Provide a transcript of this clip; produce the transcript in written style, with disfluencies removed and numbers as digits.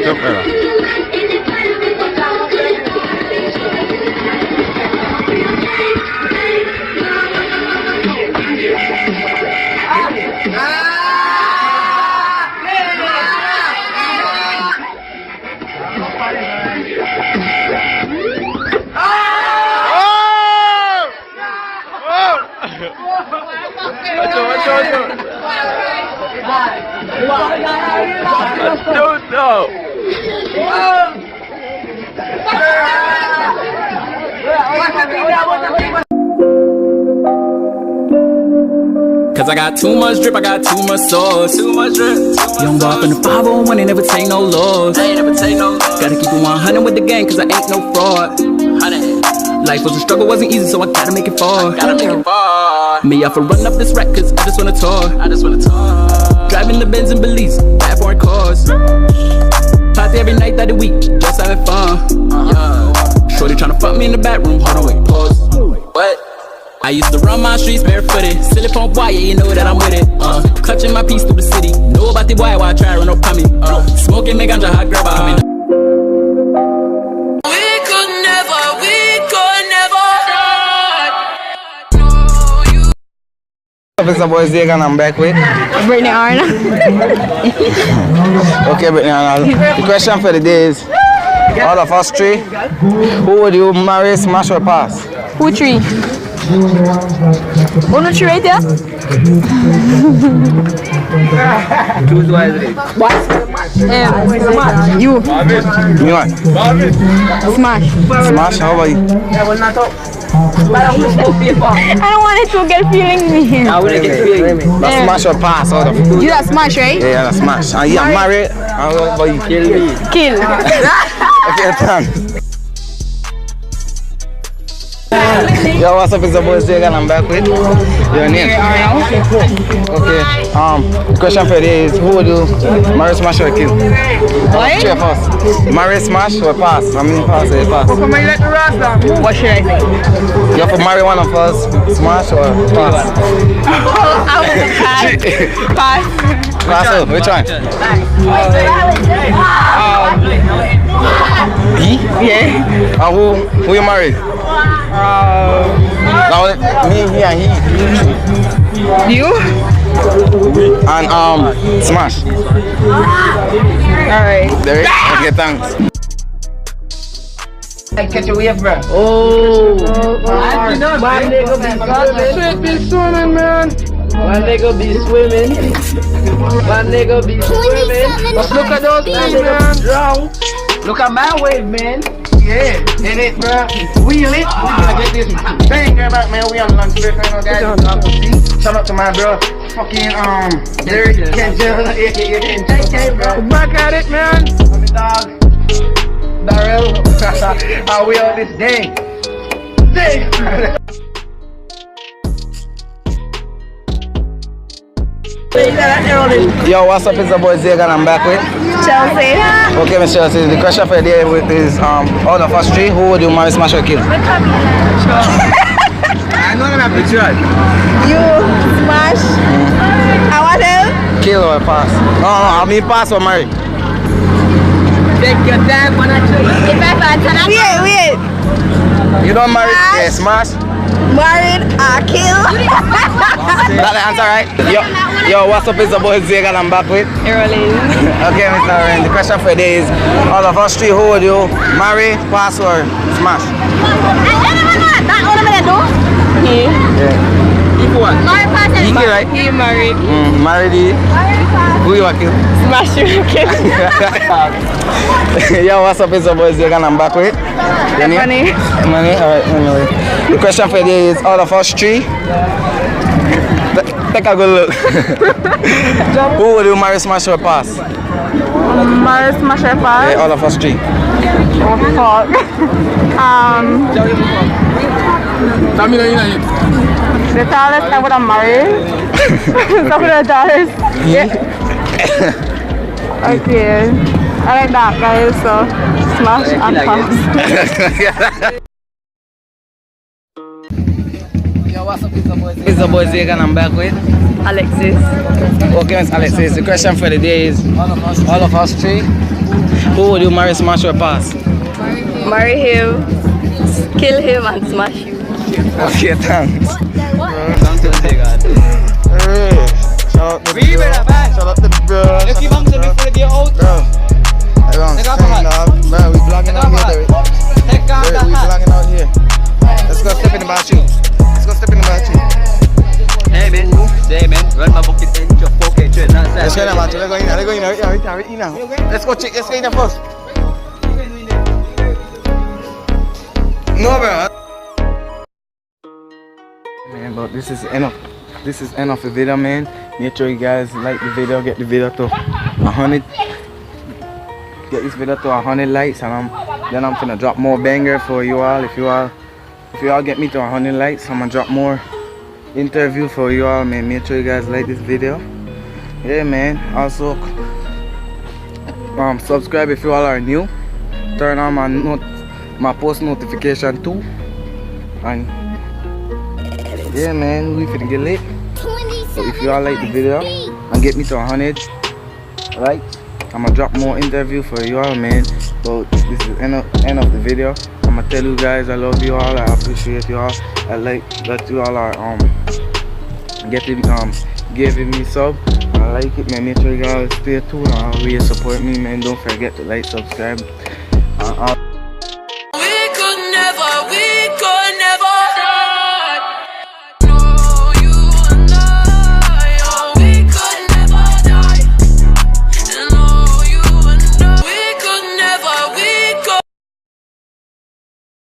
Jump era. Cause I got too much drip, I got too much sauce. Too much drip. Young boy from the 501, ain't never take no loss. Gotta keep it 100 with the gang, cause I ain't no fraud. Life was a struggle, wasn't easy, so I gotta make it far. Me off a run up this rack, cause I just wanna tour. Driving the Benz and Belize, bad foreign cars. Party every night of the week, just having fun. Shorty tryna fuck me in the bathroom, hold on, wait, pause. What? I used to run my streets barefooted. Silly pump boy, yeah, you know that I'm with it. Clutching my piece through the city. Know about the boy while I try to run up on me. Smoking, make ganja hot, grab a It's the boy Zagan, I'm back with Brittany Arnold. Okay, Brittany Arnold. The question for the day is, out of us three, who would you marry, smash or pass? Who three? Only three right there? Choose wisely. What? You. Me what? Smash. Smash, how about you? I don't want it to get feeling me. I wouldn't get feeling. That's smash or pass out of you. You that smash, right? Yeah, that's smash. And you married, how about you? Kill me. Kill. Okay, done. Yo, what's up? It's the boy Zagan, I'm back with your name. Okay. The question for today is, who would you marry, smash or kill? What? Three of us. Marry, smash or pass? I mean pass or pass. What should I say? You have to marry one of us, smash or pass? I would pass. Pass who? Which one? He? Yeah. And who you married? Now, me, he and he. You? And smash. Alright. There it is. Okay, thanks. I catch a wave, bro. Oh. My nigga be swimming, man. My nigga be swimming. My nigga be swimming. Look at those things, man. Look at my wave, man. Yeah, in it, bro. Wheel it. We gonna get this bang back, man. We on lunch break right now, guys. Shout out to my bro, fucking Derek Kenzel, aka bro. Back at it, man. I'm the dog. Darrell. How we on this day? Yo, what's up? It's the boy Zagan, I'm back with Chelsea. Okay, Miss Chelsea, the question for the day is out of us three, who would you marry, smash or kill? I know them have to try. You. Smash. I want him. Kill or pass? No, I mean pass or marry. Take your time when I tell you. If I find wait. You don't marry, yeah, smash. Married or kill. That's the answer, right? Yo, what's up? It's the boy Zagan, I'm back with Early. Okay, Mr. Aaron, the question for the day is, out of us three, who would you marry, pass or smash? That all I'm gonna do? He. Yeah. If what? He kill, right? He married. Married he. Who you want to kill? Smash you kill. Yo, what's up? It's the boy Zagan, I'm back with Money. Money? Alright, anyway. The question for the day is, out of us three, take a good look. Who would you marry, smash or pass? Married, smash or pass? Yeah, all of us three. Oh fuck. The tallest I would have married. Some of the tallest. Yeah. Okay. I like that guy, so smash and pass. Yo, what's up? It's the boy Zagan, I'm back with Alexis. Okay, Miss Alexis, the question for the day is all of us three. Who would you marry, smash or pass? Marry him, kill him, and smash you. Okay, thanks. Come to the day, God. Shout out to the girl. Shout out to the girl. Let's keep on before they get out. Bro, everyone's saying dog. Bro, we vlogging out here, Derek. Take off Derek, we vlogging out here. Let's go step in the bathroom. Let's go step in the bathroom. Hey man, run my bucket in your pocket. Let's go in the bathroom. Let's go in there. Let's go in there. Let's go check. Let's go in there first. No, bro. Man, but this is end of the video, man. Make sure you guys like the video, get the video to 100. Get this video to 100 likes, and then I'm gonna drop more banger for you all. If you all get me to 100 likes, I'm gonna drop more interview for you all, man. Make sure you guys like this video. Yeah, man. Also, subscribe if you all are new. Turn on my post notification too. And yeah, man, we finna get lit. So if you all like the video and get me to 100 likes, I'm gonna drop more interview for you all, man. So this is end of the video. I'm gonna tell you guys I love you all, I appreciate you all, I like that you all are giving me sub. I like it, man. Make sure you guys stay tuned and always support me, man. Don't forget to like, subscribe,